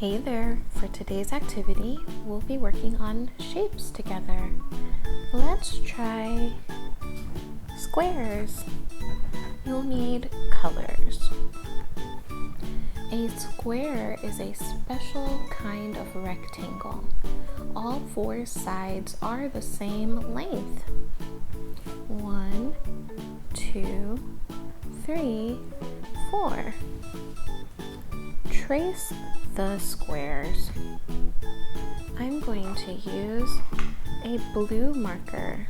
Hey there, for today's activity, we'll be working on shapes together. Let's try squares. You'll need colors. A square is a special kind of rectangle. All four sides are the same length. 1, 2, 3, 4. Trace the squares. I'm going to use a blue marker